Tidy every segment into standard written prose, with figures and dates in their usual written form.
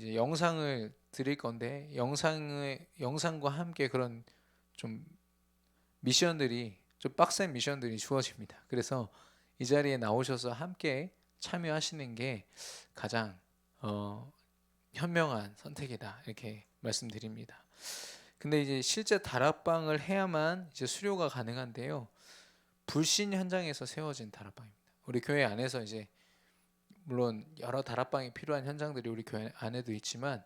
이제 영상을 드릴 건데 영상과 함께 그런 좀 미션들이 좀 빡센 미션들이 주어집니다. 그래서 이 자리에 나오셔서 함께 참여하시는 게 가장 어, 현명한 선택이다 이렇게 말씀드립니다. 근데 이제 실제 다락방을 해야만 이제 수료가 가능한데요. 불신 현장에서 세워진 다락방입니다. 우리 교회 안에서 이제 물론 여러 다락방이 필요한 현장들이 우리 교회 안에도 있지만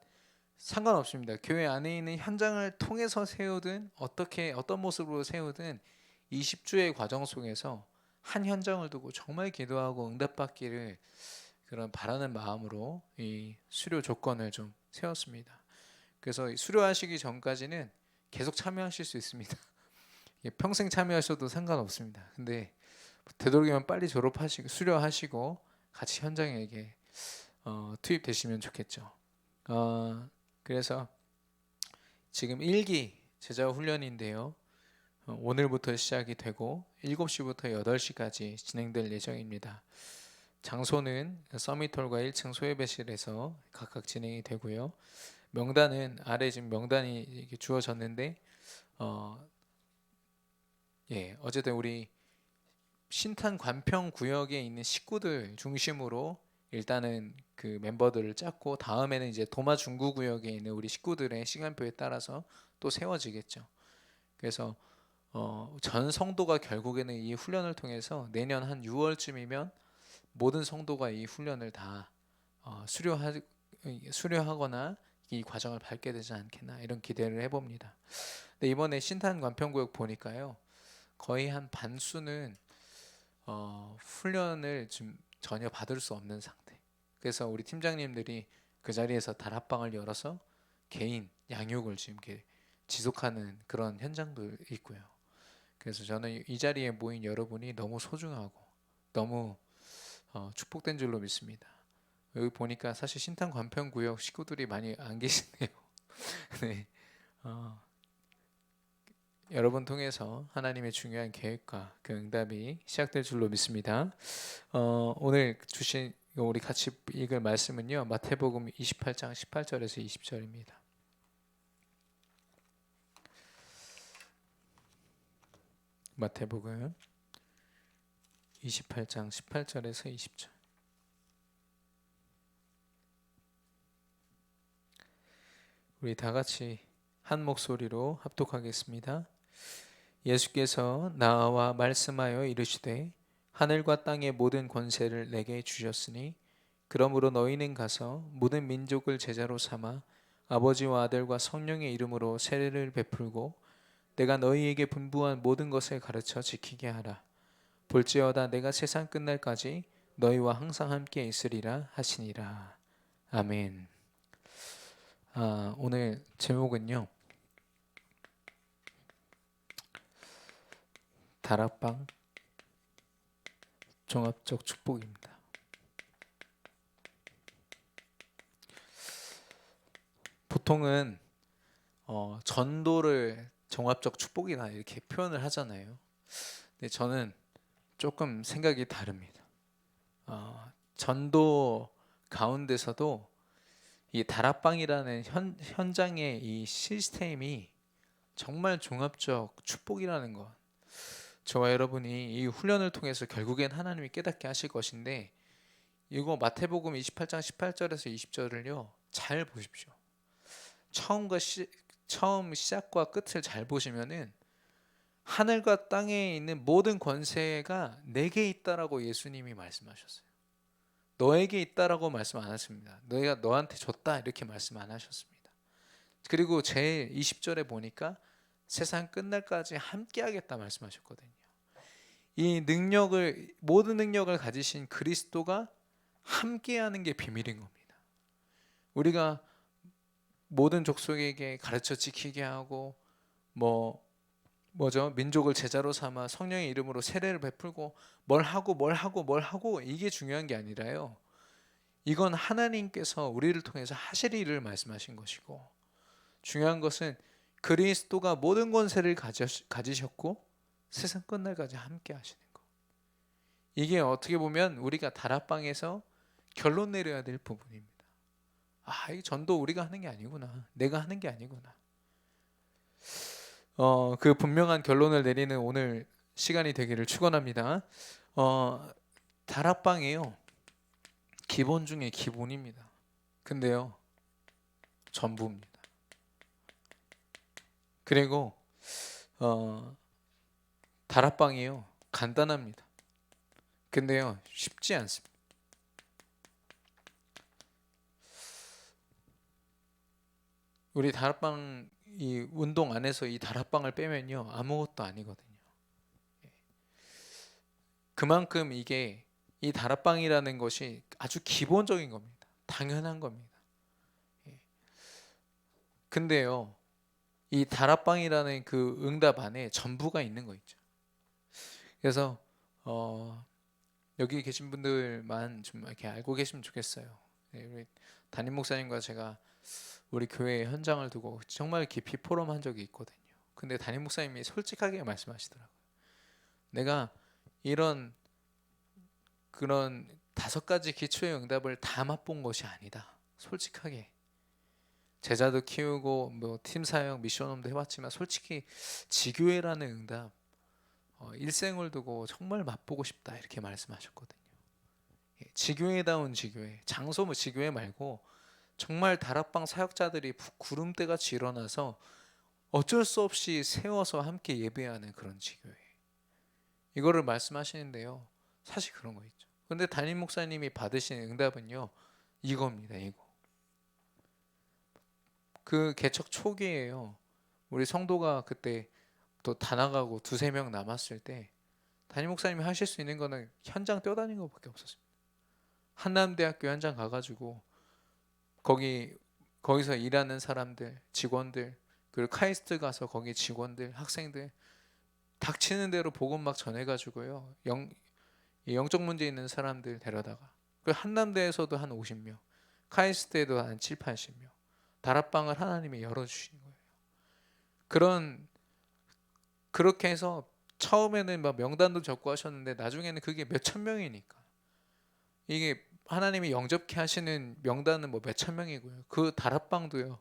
상관없습니다. 교회 안에 있는 현장을 통해서 세우든 어떤 모습으로 세우든 20주의 과정 속에서 한 현장을 두고 정말 기도하고 응답받기를 그런 바라는 마음으로 이 수료 조건을 좀 세웠습니다. 그래서 수료하시기 전까지는 계속 참여하실 수 있습니다. 평생 참여하셔도 상관없습니다. 근데 되도록이면 빨리 졸업하시고 수료하시고 같이 현장에 투입되시면 좋겠죠. 그래서 지금 1기 제자 훈련인데요. 오늘부터 시작이 되고 7시부터 8시까지 진행될 예정입니다. 장소는 서밋홀과 1층 소예배실에서 각각 진행이 되고요. 명단은 아래 지금 명단이 이렇게 주어졌는데 어쨌든 우리 신탄 관평 구역에 있는 식구들 중심으로 일단은 그 멤버들을 짰고 다음에는 이제 도마 중구 구역에 있는 우리 식구들의 시간표에 따라서 또 세워지겠죠. 그래서 전 성도가 결국에는 이 훈련을 통해서 내년 한 6월쯤이면 모든 성도가 이 훈련을 다 수료하거나 이 과정을 밟게 되지 않겠나 이런 기대를 해봅니다. 근데 이번에 신탄 관평구역 보니까요, 거의 한 반수는 훈련을 좀 전혀 받을 수 없는 상태. 그래서 우리 팀장님들이 그 자리에서 다락방을 열어서 개인 양육을 지금 이렇게 지속하는 그런 현장도 있고요. 그래서 저는 이 자리에 모인 여러분이 너무 소중하고 너무 축복된 줄로 믿습니다. 여기 보니까 사실 신탄 관평구역 식구들이 많이 안 계시네요. 네, 어, 여러분 통해서 하나님의 중요한 계획과 그 응답이 시작될 줄로 믿습니다. 오늘 주신 우리 같이 읽을 말씀은요, 마태복음 28장 18절에서 20절입니다. 마태복음 28장 18절에서 20절. 우리 다 같이 한 목소리로 합독하겠습니다. 예수께서 나와 말씀하여 이르시되 하늘과 땅의 모든 권세를 내게 주셨으니 그러므로 너희는 가서 모든 민족을 제자로 삼아 아버지와 아들과 성령의 이름으로 세례를 베풀고 내가 너희에게 분부한 모든 것을 가르쳐 지키게 하라. 볼지어다 내가 세상 끝날까지 너희와 항상 함께 있으리라 하시니라. 아멘. 오늘 제목은요, 다락방 종합적 축복입니다. 보통은 전도를 종합적 축복이다 이렇게 표현을 하잖아요. 근데 저는 조금 생각이 다릅니다. 전도 가운데서도 이 다락방이라는 현장의 이 시스템이 정말 종합적 축복이라는 것, 저와 여러분이 이 훈련을 통해서 결국엔 하나님이 깨닫게 하실 것인데, 이거 마태복음 28장 18절에서 20절을요 잘 보십시오. 처음 시작과 끝을 잘 보시면은 하늘과 땅에 있는 모든 권세가 내게 있다라고 예수님이 말씀하셨어요. 너에게 있다라고 말씀 안 하십니다. 너희가 너한테 줬다 이렇게 말씀 안 하셨습니다. 그리고 제 20절에 보니까 세상 끝날까지 함께 하겠다 말씀하셨거든요. 이 모든 능력을 가지신 그리스도가 함께하는 게 비밀인 겁니다. 우리가 모든 족속에게 가르쳐 지키게 하고 민족을 제자로 삼아 성령의 이름으로 세례를 베풀고 뭘 하고 이게 중요한 게 아니라요. 이건 하나님께서 우리를 통해서 하실 일을 말씀하신 것이고, 중요한 것은 그리스도가 모든 권세를 가지셨고 세상 끝날까지 함께 하시는 것. 이게 어떻게 보면 우리가 다락방에서 결론 내려야 될 부분입니다. 이 전도 우리가 하는 게 아니구나. 내가 하는 게 아니구나. 그 분명한 결론을 내리는 오늘 시간이 되기를 축원합니다. 다락방이에요. 기본 중에 기본입니다. 근데요, 전부입니다. 그리고 다락방이에요. 간단합니다. 근데요, 쉽지 않습니다. 우리 다락방 이 운동 안에서 이 다락방을 빼면요, 아무것도 아니거든요. 그만큼 이게 이 다락방이라는 것이 아주 기본적인 겁니다. 당연한 겁니다. 근데요, 이 다락방이라는 그 응답 안에 전부가 있는 거 있죠. 그래서 여기 계신 분들만 좀 이렇게 알고 계시면 좋겠어요. 우리 담임 목사님과 제가 우리 교회 현장을 두고 정말 깊이 포럼한 적이 있거든요. 근데 담임 목사님이 솔직하게 말씀하시더라고요. 내가 이런 그런 5가지 기초의 응답을 다 맛본 것이 아니다. 솔직하게 제자도 키우고 뭐 팀 사역 미션홈도 해봤지만 솔직히 지교회라는 응답 일생을 두고 정말 맛보고 싶다 이렇게 말씀하셨거든요. 지교회다운 지교회, 장소 뭐 지교회 말고 정말 다락방 사역자들이 구름대같이 일어나서 어쩔 수 없이 세워서 함께 예배하는 그런 지교회. 이거를 말씀하시는데요. 사실 그런 거 있죠. 근데 담임 목사님이 받으신 응답은요. 이겁니다. 이거. 그 개척 초기에요. 우리 성도가 그때 또 다 나가고 2-3명 남았을 때 담임 목사님이 하실 수 있는 거는 현장 뛰어다니는 것밖에 없었습니다. 한남대학교 현장 가가지고 거기서 일하는 사람들, 직원들, 그리고 카이스트 가서 거기 직원들, 학생들 닥치는 대로 복음 막 전해가지고요. 영적 문제 있는 사람들 데려다가 그 한남대에서도 한 50명, 카이스트에도 한 7-80명 다락방을 하나님이 열어주신 거예요. 그렇게 해서 처음에는 막 명단도 적고 하셨는데 나중에는 그게 몇천 명이니까 이게 하나님이 영접케 하시는 명단은 뭐 몇천 명이고요. 그 다락방도요.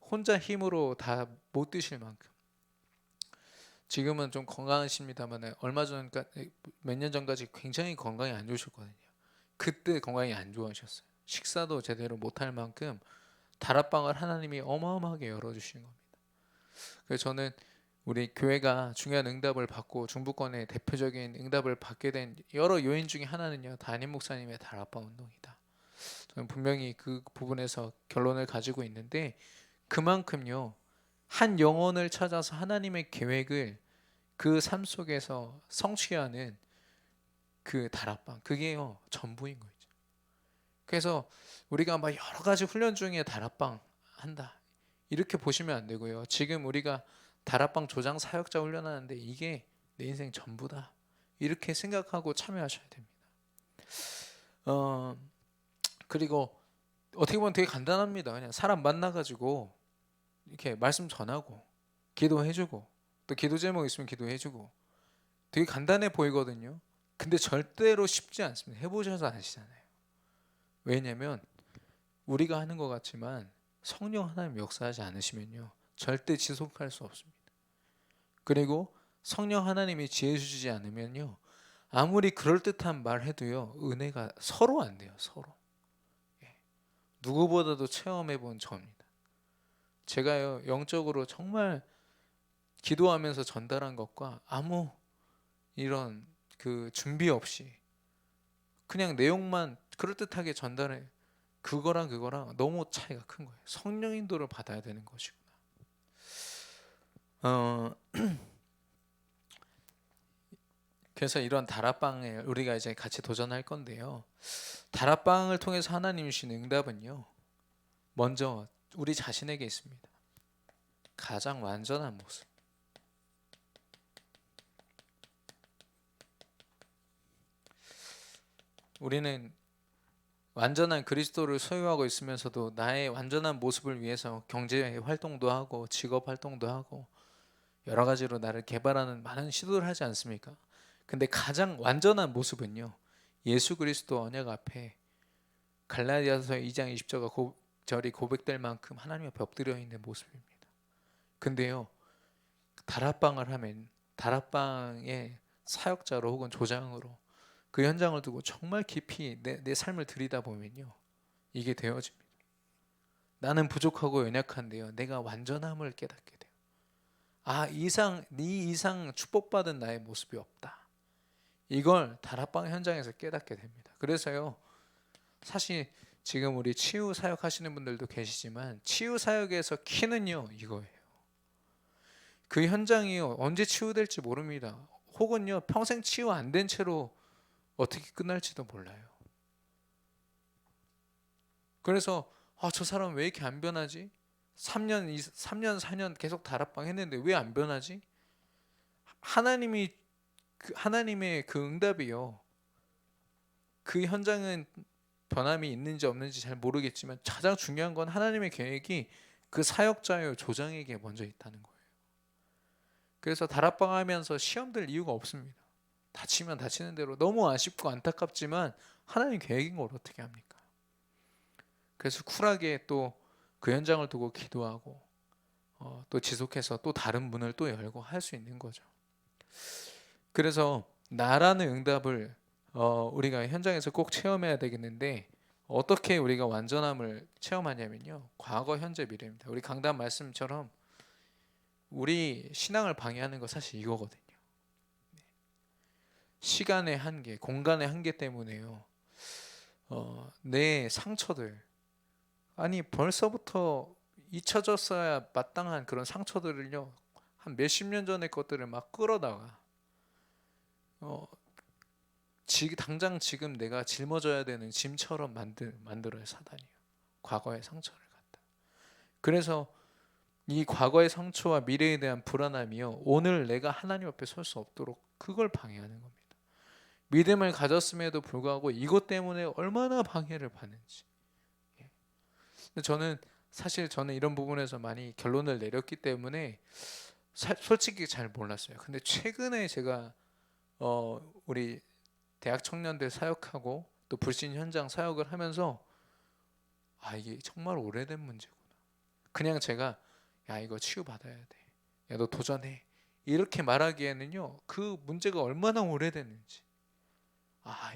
혼자 힘으로 다 못 드실 만큼. 지금은 좀 건강하십니다만 얼마 전까지 몇 년 전까지 굉장히 건강이 안 좋으셨거든요. 그때 건강이 안 좋으셨어요. 식사도 제대로 못할 만큼 다락방을 하나님이 어마어마하게 열어주신 겁니다. 그래서 저는 우리 교회가 중요한 응답을 받고 중부권의 대표적인 응답을 받게 된 여러 요인 중에 하나는요. 담임 목사님의 다락방 운동이다. 저는 분명히 그 부분에서 결론을 가지고 있는데 그만큼요. 한 영혼을 찾아서 하나님의 계획을 그 삶 속에서 성취하는 그 다락방 그게요. 전부인 거죠. 그래서 우리가 막 여러 가지 훈련 중에 다락방 한다. 이렇게 보시면 안 되고요. 지금 우리가 다락방 조장 사역자 훈련하는데 이게 내 인생 전부다. 이렇게 생각하고 참여하셔야 됩니다. 그리고 어떻게 보면 되게 간단합니다. 그냥 사람 만나가지고 이렇게 말씀 전하고 기도해주고 또 기도 제목 있으면 기도해주고 되게 간단해 보이거든요. 근데 절대로 쉽지 않습니다. 해보셔서 아시잖아요. 왜냐면 우리가 하는 것 같지만 성령 하나님 역사하지 않으시면요. 절대 지속할 수 없습니다. 그리고 성령 하나님이 지혜 주시지 않으면요. 아무리 그럴듯한 말 해도요. 은혜가 서로 안 돼요. 서로. 누구보다도 체험해 본 저입니다. 제가요. 영적으로 정말 기도하면서 전달한 것과 아무 이런 그 준비 없이 그냥 내용만 그럴듯하게 전달해 그거랑 너무 차이가 큰 거예요. 성령 인도를 받아야 되는 것이구나. 그래서 이런 다락방에 우리가 이제 같이 도전할 건데요. 다락방을 통해서 하나님이 주신 응답은요. 먼저 우리 자신에게 있습니다. 가장 완전한 모습. 우리는 완전한 그리스도를 소유하고 있으면서도 나의 완전한 모습을 위해서 경제 활동도 하고 직업 활동도 하고 여러 가지로 나를 개발하는 많은 시도를 하지 않습니까? 근데 가장 완전한 모습은요. 예수 그리스도 언약 앞에 갈라디아서 2장 20절과 간절히 고백될 만큼 하나님 앞에 엎드려 있는 모습입니다. 근데요, 다락방을 하면 다락방의 사역자로 혹은 조장으로 그 현장을 두고 정말 깊이 내 삶을 들이다 보면요, 이게 되어집니다. 나는 부족하고 연약한데요, 내가 완전함을 깨닫게 돼요. 네 이상 축복받은 나의 모습이 없다. 이걸 다락방 현장에서 깨닫게 됩니다. 그래서요, 사실 지금 우리 치유 사역 하시는 분들도 계시지만 치유 사역에서 키는요, 이거예요. 그 현장이요, 언제 치유될지 모릅니다. 혹은요, 평생 치유 안 된 채로 어떻게 끝날지도 몰라요. 그래서 저 사람 왜 이렇게 안 변하지? 3년, 4년 계속 다락방 했는데 왜 안 변하지? 하나님의 그 응답이요, 그 현장은 변함이 있는지 없는지 잘 모르겠지만 가장 중요한 건 하나님의 계획이 그 사역자요, 조장에게 먼저 있다는 거예요. 그래서 다락방 하면서 시험 들 이유가 없습니다. 다치면 다치는 대로. 너무 아쉽고 안타깝지만 하나님 계획인 걸 어떻게 합니까? 그래서 쿨하게 또 그 현장을 두고 기도하고 또 지속해서 또 다른 문을 또 열고 할 수 있는 거죠. 그래서 나라는 응답을 우리가 현장에서 꼭 체험해야 되겠는데, 어떻게 우리가 완전함을 체험하냐면요, 과거, 현재, 미래입니다. 우리 강단 말씀처럼 우리 신앙을 방해하는 거 사실 이거거든요. 시간의 한계, 공간의 한계 때문에요. 내 상처들, 아니 벌써부터 잊혀졌어야 마땅한 그런 상처들을요, 한 몇십 년 전의 것들을 막 끌어다가 당장 지금 내가 짊어져야 되는 짐처럼 만들어요, 사단이요. 과거의 상처를 갖다. 그래서 이 과거의 상처와 미래에 대한 불안함이요, 오늘 내가 하나님 앞에 설 수 없도록 그걸 방해하는 겁니다. 믿음을 가졌음에도 불구하고 이것 때문에 얼마나 방해를 받는지. 저는 이런 부분에서 많이 결론을 내렸기 때문에 솔직히 잘 몰랐어요. 근데 최근에 제가 우리 대학 청년들 사역하고 또 불신 현장 사역을 하면서 이게 정말 오래된 문제구나. 그냥 제가 야, 이거 치유받아야 돼, 야, 너 도전해, 이렇게 말하기에는요, 그 문제가 얼마나 오래됐는지,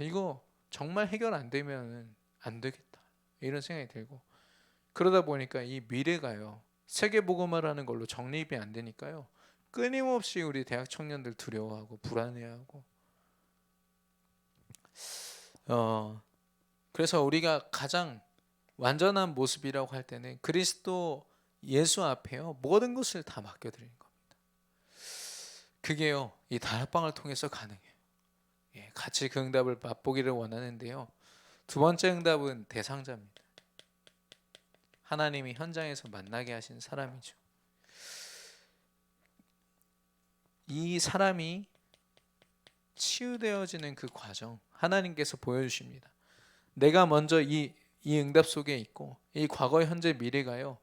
이거 정말 해결 안 되면 안 되겠다, 이런 생각이 들고, 그러다 보니까 이 미래가요, 세계복음화라는 걸로 정립이 안 되니까요, 끊임없이 우리 대학 청년들 두려워하고 불안해하고, 그래서 우리가 가장 완전한 모습이라고 할 때는 그리스도 예수 앞에요, 모든 것을 다 맡겨드리는 겁니다. 그게요, 이 다락방을 통해서 가능해요. 같이 그 응답을 맛보기를 원하는데요, 두 번째 응답은 대상자입니다. 하나님이 현장에서 만나게 하신 사람이죠. 이 사람이 치유되어지는 그 과정, 하나님께서 보여주십니다. 내가 먼저 이 응답 속에 있고, 이 과거, 현재, 미래가요,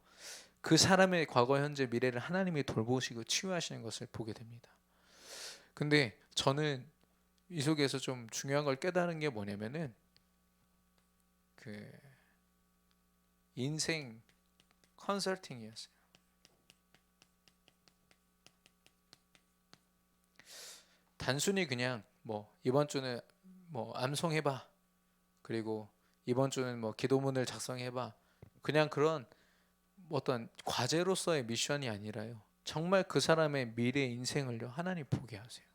그 사람의 과거, 현재, 미래를 하나님이 돌보시고 치유하시는 것을 보게 됩니다. 근데 저는 이 속에서 좀 중요한 걸 깨달은 게 뭐냐면은, 그 인생 컨설팅이었어요. 단순히 그냥 이번 주는 암송해봐, 그리고 이번 주는 기도문을 작성해봐, 그냥 그런 어떤 과제로서의 미션이 아니라요, 정말 그 사람의 미래 인생을요, 하나님 보게 하세요.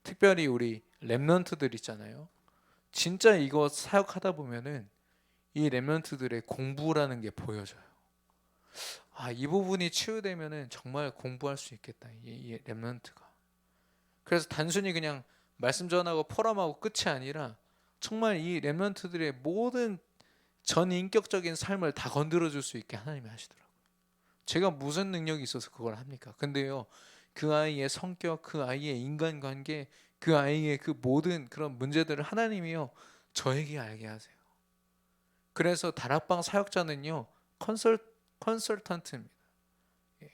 특별히 우리 렘넌트들 있잖아요. 진짜 이거 사역하다 보면은 이 렘넌트들의 공부라는 게 보여져요. 이 부분이 치유되면은 정말 공부할 수 있겠다, 이 렘넌트가. 그래서 단순히 그냥 말씀 전하고 포럼하고 끝이 아니라 정말 이 렘넌트들의 모든 전인격적인 삶을 다 건드려 줄 수 있게 하나님이 하시더라고요. 제가 무슨 능력이 있어서 그걸 합니까? 근데요, 그 아이의 성격, 그 아이의 인간관계, 그 아이의 그 모든 그런 문제들을 하나님이요, 저에게 알게 하세요. 그래서 다락방 사역자는요, 컨설턴트입니다.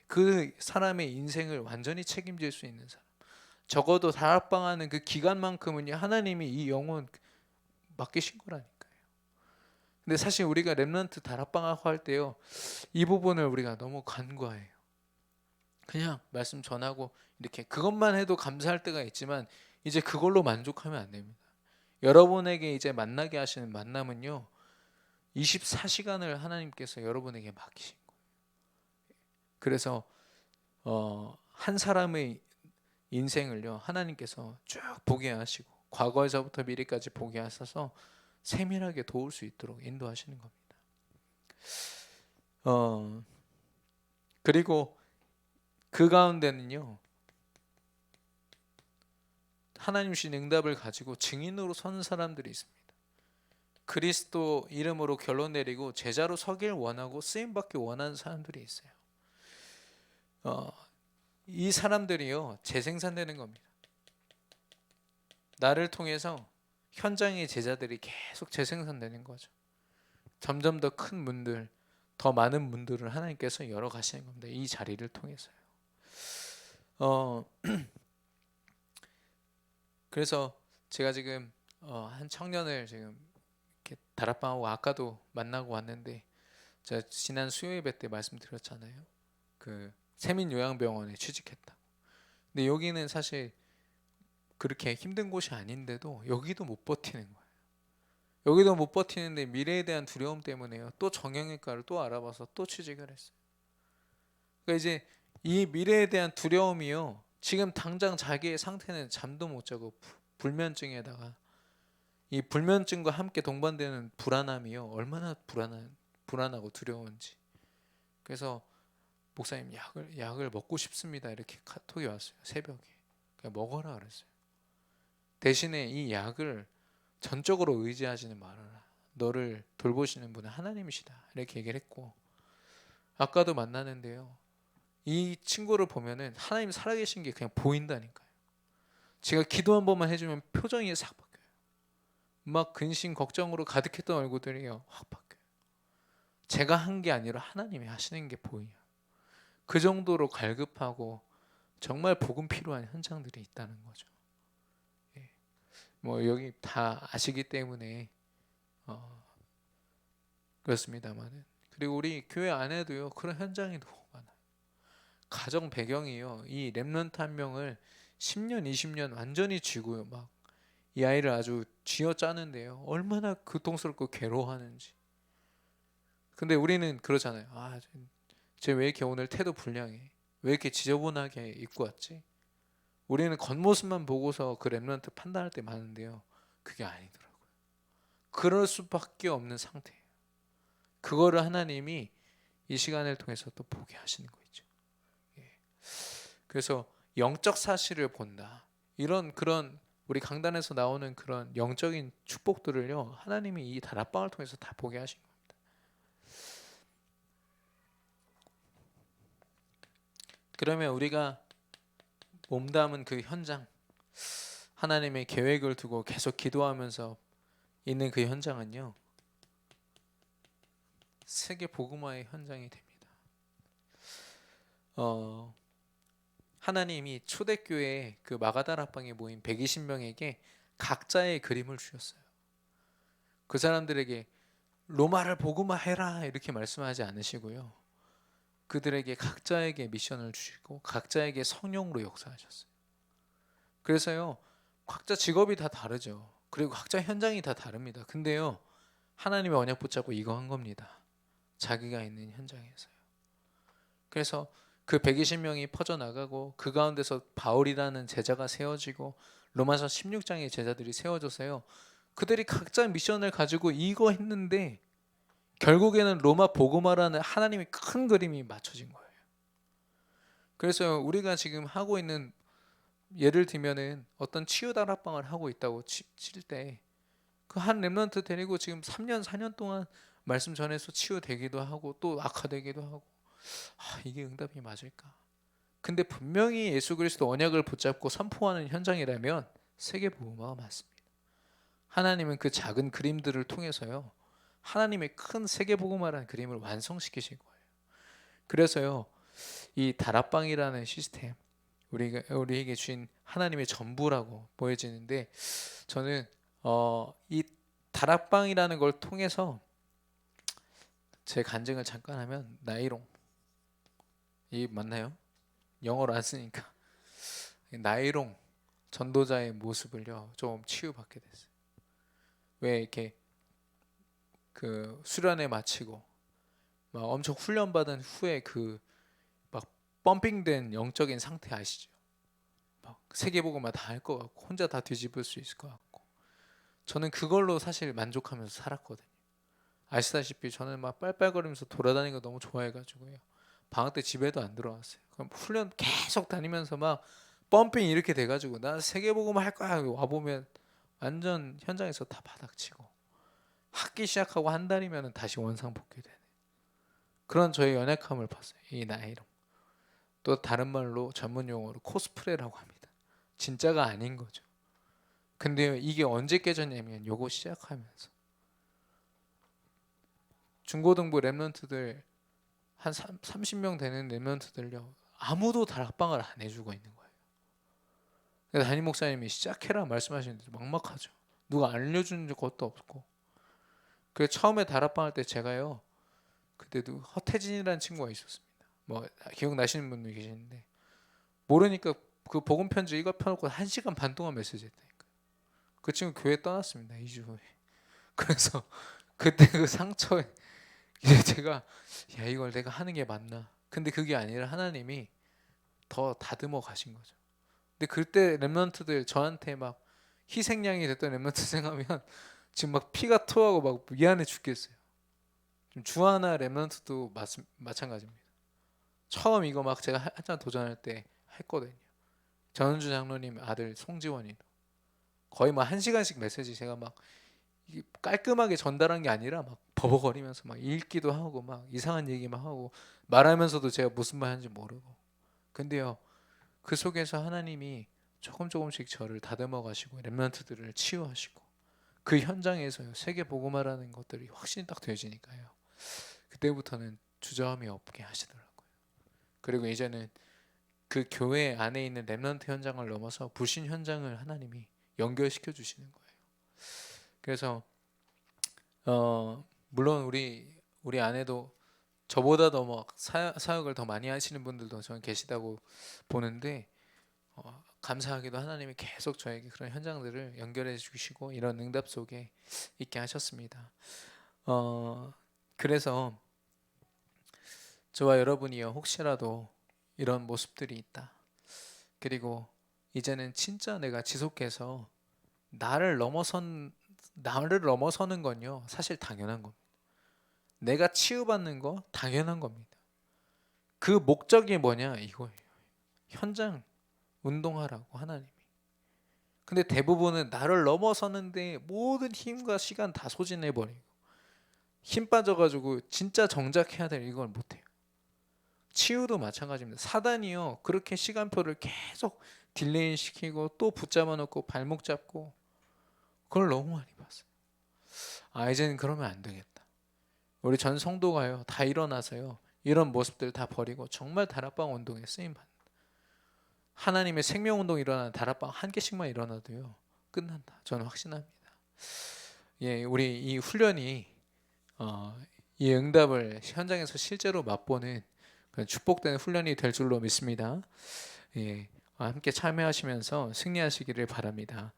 그 사람의 인생을 완전히 책임질 수 있는 사람. 적어도 다락방하는 그 기간만큼은요, 하나님이 이 영혼 맡기신 거라니까요. 근데 사실 우리가 렘넌트 다락방하고 할 때요, 이 부분을 우리가 너무 간과해요. 그냥 말씀 전하고 이렇게 그것만 해도 감사할 때가 있지만 이제 그걸로 만족하면 안 됩니다. 여러분에게 이제 만나게 하시는 만남은요, 24시간을 하나님께서 여러분에게 맡기신 거예요. 그래서 한 사람의 인생을요, 하나님께서 쭉 보게 하시고 과거에서부터 미래까지 보게 하셔서 세밀하게 도울 수 있도록 인도하시는 겁니다. 그리고 그 가운데는요, 하나님 주신 응답을 가지고 증인으로 서는 사람들이 있습니다. 그리스도 이름으로 결론 내리고 제자로 서길 원하고 쓰임 받기 원하는 사람들이 있어요. 이 사람들이요, 재생산되는 겁니다. 나를 통해서 현장의 제자들이 계속 재생산되는 거죠. 점점 더 큰 문들, 더 많은 문들을 하나님께서 열어 가시는 겁니다. 이 자리를 통해서요. 그래서 제가 지금 한 청년을 지금 이렇게 다락방하고 아까도 만나고 왔는데, 제가 지난 수요 예배 때 말씀드렸잖아요. 그 세민요양병원에 취직했다. 근데 여기는 사실 그렇게 힘든 곳이 아닌데도 여기도 못 버티는 거예요. 여기도 못 버티는데 미래에 대한 두려움 때문에요, 또 정형외과를 또 알아봐서 또 취직을 했어요. 그러니까 이제 이 미래에 대한 두려움이요, 지금 당장 자기의 상태는 잠도 못 자고 불면증에다가 이 불면증과 함께 동반되는 불안함이요, 얼마나 불안하고 두려운지. 그래서 목사님, 약을 먹고 싶습니다, 이렇게 카톡이 왔어요, 새벽에. 그냥 먹어라 그랬어요. 대신에 이 약을 전적으로 의지하지는 말아라. 너를 돌보시는 분은 하나님이시다, 이렇게 얘기를 했고, 아까도 만나는데요, 이 친구를 보면은 하나님 살아계신 게 그냥 보인다니까요. 제가 기도 한 번만 해주면 표정이 싹 바뀌어요. 막 근심 걱정으로 가득했던 얼굴들이요, 확 바뀌어요. 제가 한 게 아니라 하나님이 하시는 게 보여요. 그 정도로 갈급하고 정말 복음 필요한 현장들이 있다는 거죠. 예. 뭐 여기 다 아시기 때문에 그렇습니다만은, 그리고 우리 교회 안에도요, 그런 현장이 너무 많아요. 가정 배경이요, 이 렘넌트 한 명을 10년 20년 완전히 쥐고요, 막 이 아이를 아주 쥐어 짜는데요, 얼마나 고통스럽고 괴로워하는지. 근데 우리는 그러잖아요. 쟤 왜 이렇게 오늘 태도 불량해? 왜 이렇게 지저분하게 입고 왔지? 우리는 겉모습만 보고서 그 렘넌트 판단할 때 많은데요, 그게 아니더라고요. 그럴 수밖에 없는 상태예요. 그거를 하나님이 이 시간을 통해서 또 보게 하시는 거 있죠. 예. 그래서 영적 사실을 본다, 이런 그런 우리 강단에서 나오는 그런 영적인 축복들을요, 하나님이 이 다락방을 통해서 다 보게 하신 겁니다. 그러면 우리가 몸담은 그 현장, 하나님의 계획을 두고 계속 기도하면서 있는 그 현장은요, 세계 복음화의 현장이 됩니다. 하나님이 초대교회 그 마가다락방에 모인 120명에게 각자의 그림을 주셨어요. 그 사람들에게 로마를 복음화해라 이렇게 말씀하지 않으시고요, 그들에게 각자에게 미션을 주시고 각자에게 성령으로 역사하셨어요. 그래서요, 각자 직업이 다 다르죠. 그리고 각자 현장이 다 다릅니다. 근데요, 하나님의 언약 붙잡고 이거 한 겁니다. 자기가 있는 현장에서요. 그래서 그 120명이 퍼져나가고 그 가운데서 바울이라는 제자가 세워지고 로마서 16장의 제자들이 세워져서요, 그들이 각자 미션을 가지고 이거 했는데 결국에는 로마 복음화라는 하나님의 큰 그림이 맞춰진 거예요. 그래서 우리가 지금 하고 있는, 예를 들면은 어떤 치유 다락방을 하고 있다고 칠 때 그 한 렘넌트 데리고 지금 3년 4년 동안 말씀 전해서 치유되기도 하고 또 악화되기도 하고, 이게 응답이 맞을까? 근데 분명히 예수 그리스도 언약을 붙잡고 선포하는 현장이라면 세계 복음화가 맞습니다. 하나님은 그 작은 그림들을 통해서요, 하나님의 큰 세계 복음화라는 그림을 완성시키실 거예요. 그래서요, 이 다락방이라는 시스템, 우리에게 주신 하나님의 전부라고 보여지는데, 저는 이 다락방이라는 걸 통해서 제 간증을 잠깐 하면 나이롱 이 맞나요? 영어로 안 쓰니까 나이롱 전도자의 모습을요 좀 치유받게 됐어요. 왜 이렇게 그 수련회 마치고 막 엄청 훈련받은 후에 그 막 펌핑된 영적인 상태 아시죠? 막 세계복음만 다 할 것 같고 혼자 다 뒤집을 수 있을 것 같고 저는 그걸로 사실 만족하면서 살았거든요. 아시다시피 저는 막 빨빨거리면서 돌아다니는 거 너무 좋아해가지고요. 방학 때 집에도 안 들어왔어요. 그럼 훈련 계속 다니면서 막 펌핑 이렇게 돼가지고 나 세계복음 할 거야 와 보면 완전 현장에서 다 바닥치고 학기 시작하고 한 달이면 다시 원상복귀되는 그런 저의 연약함을 봤어요. 이 나이로. 또 다른 말로 전문 용어로 코스프레라고 합니다. 진짜가 아닌 거죠. 근데요 이게 언제 깨졌냐면 요거 시작하면서 중고등부 랩런트들 한 30명 되는 랩런트들요 아무도 다락방을 안 해주고 있는 거예요. 그래서 담임 목사님이 시작해라 말씀하시는데 막막하죠. 누가 알려주는 것도 없고. 그래서 처음에 다락방 할 때 제가요 그때도 허태진이라는 친구가 있었습니다. 뭐 기억나시는 분도 계시는데 모르니까 그 복음 편지 이거 펴놓고 1시간 반 동안 메시지했다니까. 그 친구 교회 떠났습니다. 2주 후에. 그래서 그때 그 상처에 이제 제가 야 이걸 내가 하는 게 맞나? 근데 그게 아니라 하나님이 더 다듬어 가신 거죠. 근데 그때 랩런트들 저한테 막 희생양이 됐던 랩런트 생각하면 지금 막 피가 토하고 막 미안해 죽겠어요. 지금 주하나 랩런트도 마찬가지입니다. 처음 이거 막 제가 한참 도전할 때 했거든요. 전은주 장로님 아들 송지원이도 거의 막 1시간씩 메시지 제가 막 깔끔하게 전달한 게 아니라 막 버벅거리면서 막 읽기도 하고 막 이상한 얘기만 하고 말하면서도 제가 무슨 말 하는지 모르고 근데요 그 속에서 하나님이 조금씩 저를 다듬어 가시고 렘넌트들을 치유하시고 그 현장에서요 세계 복음화라는 것들이 확신이 딱 되어지니까요 그때부터는 주저함이 없게 하시더라고요. 그리고 이제는 그 교회 안에 있는 렘넌트 현장을 넘어서 불신 현장을 하나님이 연결시켜 주시는 거예요. 그래서 물론 우리 안에도 저보다 더 막 사역을 더 많이 하시는 분들도 저는 계시다고 보는데 감사하게도 하나님이 계속 저에게 그런 현장들을 연결해 주시고 이런 응답 속에 있게 하셨습니다. 그래서 저와 여러분이요 혹시라도 이런 모습들이 있다. 그리고 이제는 진짜 내가 지속해서 나를 넘어서는 건요 사실 당연한 겁니다. 내가 치유받는 거 당연한 겁니다. 그 목적이 뭐냐 이거예요. 현장 운동하라고 하나님이. 근데 대부분은 나를 넘어서는데 모든 힘과 시간 다 소진해 버리고 힘 빠져가지고 진짜 정작해야 될 이걸 못해요. 치유도 마찬가지입니다. 사단이요 그렇게 시간표를 계속 딜레이 시키고 또 붙잡아 놓고 발목 잡고 그걸 너무 많이 봤어요. 아 이제는 그러면 안 되겠다. 우리 전 성도가요 다 일어나서요 이런 모습들 다 버리고 정말 다락방 운동에 쓰임 받는 하나님의 생명 운동 일어나는 다락방 한 개씩만 일어나도요 끝난다. 저는 확신합니다. 예, 우리 이 훈련이 이 응답을 현장에서 실제로 맛보는 그런 축복된 훈련이 될 줄로 믿습니다. 예, 함께 참여하시면서 승리하시기를 바랍니다.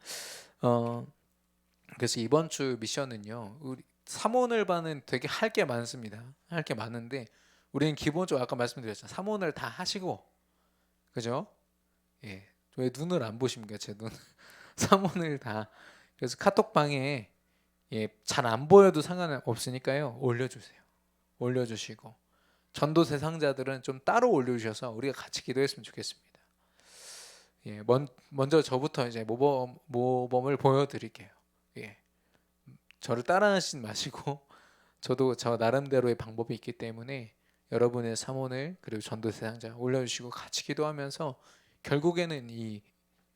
어, 그래서 이번 주 미션은요, 우리 삼원을 반은 되게 할 게 많습니다. 할 게 많은데 우리는 기본적으로 아까 말씀드렸잖아요. 삼원을 다 하시고, 그죠? 예, 왜 눈을 안 보십니까? 제 눈. 삼원을 다. 그래서 카톡방에 예, 잘 안 보여도 상관없으니까요. 올려주세요. 올려주시고 전도 대상자들은 좀 따로 올려주셔서 우리가 같이 기도했으면 좋겠습니다. 예, 먼저 저부터 이제 모범을 보여드릴게요. 예, 저를 따라하지 마시고 저도 저 나름대로의 방법이 있기 때문에 여러분의 삼원을 그리고 전도 대상자 올려주시고 같이 기도하면서 결국에는 이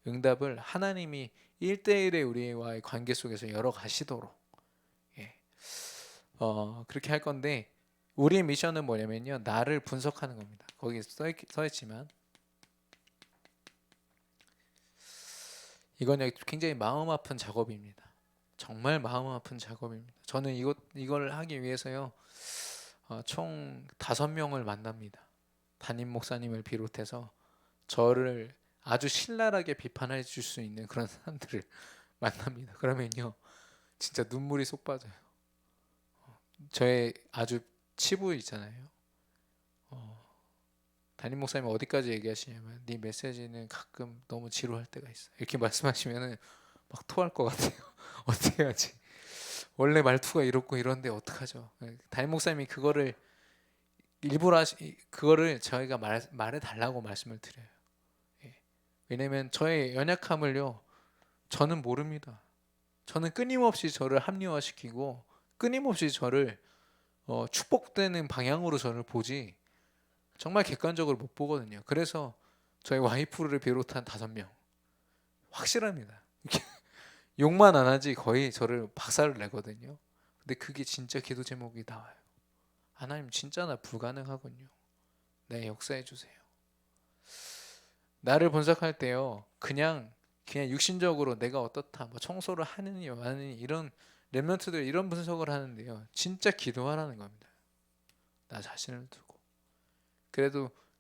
응답을 하나님이 1대1의 우리와의 관계 속에서 열어가시도록 예, 그렇게 할 건데 우리의 미션은 뭐냐면요 나를 분석하는 겁니다. 거기 써있지만 이건 굉장히 마음 아픈 작업입니다. 정말 마음 아픈 작업입니다. 저는 이걸 하기 위해서요 총 5명을 만납니다. 담임 목사님을 비롯해서 저를 아주 신랄하게 비판해 줄 수 있는 그런 사람들을 만납니다. 그러면요, 진짜 눈물이 쏙 빠져요. 저의 아주 치부 있잖아요. 담임 목사님 어디까지 얘기하시냐면, 네 메시지는 가끔 너무 지루할 때가 있어, 이렇게 말씀하시면은 막 토할 것 같아요. 어떻게 해야지? 원래 말투가 이렇고 이런데 어떡하죠? 담임 목사님이 그거를 일부러 그거를 저희가 말해 달라고 말씀을 드려요. 예. 왜냐면 저의 연약함을요, 저는 모릅니다. 저는 끊임없이 저를 합리화시키고 끊임없이 저를 축복되는 방향으로 저를 보지 정말 객관적으로 못 보거든요. 그래서 저희 와이프를 비롯한 5명 확실합니다. 욕만 안 하지 거의 저를 박살을 내거든요. 근데 그게 진짜 기도 제목이 나와요. 하나님, 진짜 나 불가능하군요. 네, 역사해 주세요. 나를 분석할 때요, 그냥 육신적으로 내가 어떻다, 뭐 청소를 하느니 마느니 이런 렘넌트들 이런 분석을 하는데요, 진짜 기도하라는 겁니다. 나 자신을 두고.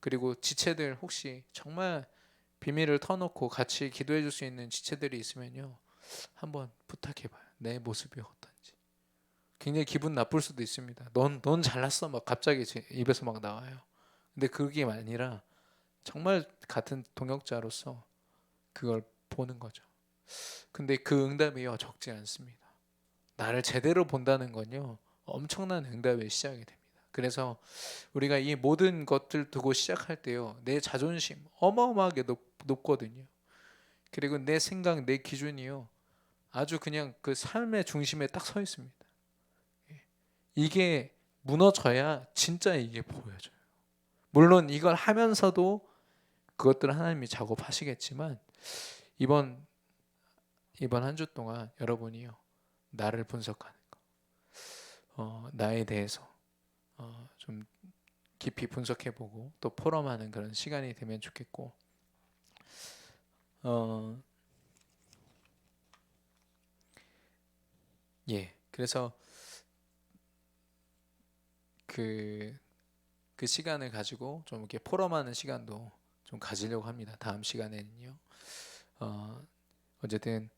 그리고 지체들 혹시 정말 비밀을 터놓고 같이 기도해 줄 수 있는 지체들이 있으면요, 한번 부탁해봐요. 내 모습이 어떤지. 굉장히 기분 나쁠 수도 있습니다. 넌 잘났어, 막 갑자기 제 입에서 막 나와요. 근데 그게 아니라 정말 같은 동역자로서 그걸 보는 거죠. 근데 그 응답이요, 적지 않습니다. 나를 제대로 본다는 건요, 엄청난 응답의 시작이 됩니다. 그래서 우리가 이 모든 것들 두고 시작할 때요, 내 자존심 어마어마하게 높거든요. 그리고 내 생각, 내 기준이요, 아주 그냥 그 삶의 중심에 딱 서 있습니다. 이게 무너져야 진짜 이게 보여져요. 물론 이걸 하면서도 그것들은 하나님이 작업하시겠지만, 이번 한 주 동안 여러분이요, 나를 분석하는 거, 나에 대해서 좀 깊이 분석해보고 또 포럼하는 그런 시간이 되면 좋겠고, 어, 예, 그래서 그, 그 시간을 가지고 좀 이렇게 포럼하는 시간도 좀 가지려고 합니다. 다음 시간에는요. 어쨌든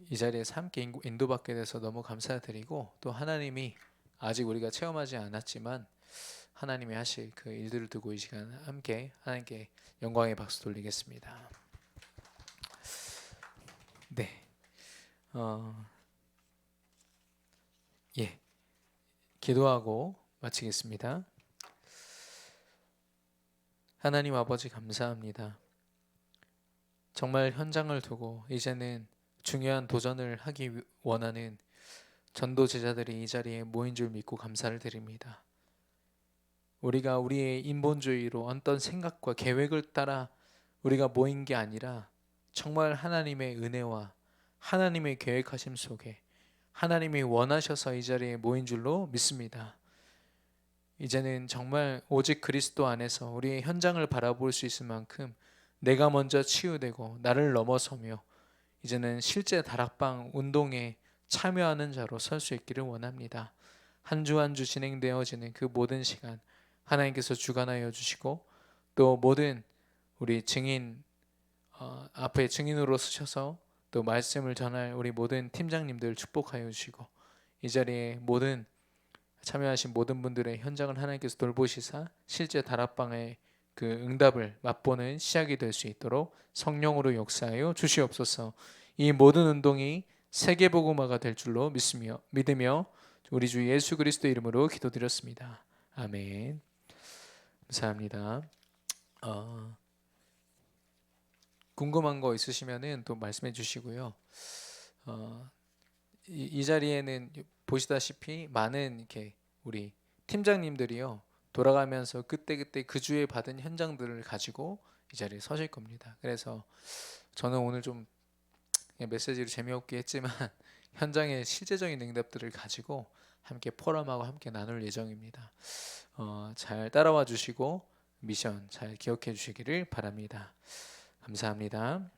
이 자리에서 함께 인도받게 돼서 너무 감사드리고, 또 하나님이 아직 우리가 체험하지 않았지만 하나님이 하실 그 일들을 두고 이 시간 함께 하나님께 영광의 박수 돌리겠습니다. 네, 예, 기도하고 마치겠습니다. 하나님 아버지, 감사합니다. 정말 현장을 두고 이제는 중요한 도전을 하기 원하는 전도 제자들이 이 자리에 모인 줄 믿고 감사를 드립니다. 우리가 우리의 인본주의로 어떤 생각과 계획을 따라 우리가 모인 게 아니라 정말 하나님의 은혜와 하나님의 계획하심 속에 하나님이 원하셔서 이 자리에 모인 줄로 믿습니다. 이제는 정말 오직 그리스도 안에서 우리의 현장을 바라볼 수 있을 만큼 내가 먼저 치유되고 나를 넘어서며 이제는 실제 다락방 운동에 참여하는 자로 설 수 있기를 원합니다. 한 주 한 주 진행되어지는 그 모든 시간 하나님께서 주관하여 주시고, 또 모든 우리 증인 앞에 증인으로 서셔서 또 말씀을 전할 우리 모든 팀장님들 축복하여 주시고, 이 자리에 모든 참여하신 모든 분들의 현장을 하나님께서 돌보시사 실제 다락방의 그 응답을 맛보는 시작이 될 수 있도록 성령으로 역사하여 주시옵소서. 이 모든 운동이 세계복음화가 될 줄로 믿으며 우리 주 예수 그리스도 이름으로 기도드렸습니다. 아멘. 감사합니다. 궁금한 거 있으시면은 또 말씀해 주시고요. 이 자리에는 보시다시피 많은 이렇게 우리 팀장님들이요, 돌아가면서 그때 그 주에 받은 현장들을 가지고 이 자리에 서실 겁니다. 그래서 저는 오늘 좀 그냥 메시지를 재미없게 했지만 현장의 실제적인 응답들을 가지고 함께 포럼하고 함께 나눌 예정입니다. 잘 따라와 주시고 미션 잘 기억해 주시기를 바랍니다. 감사합니다.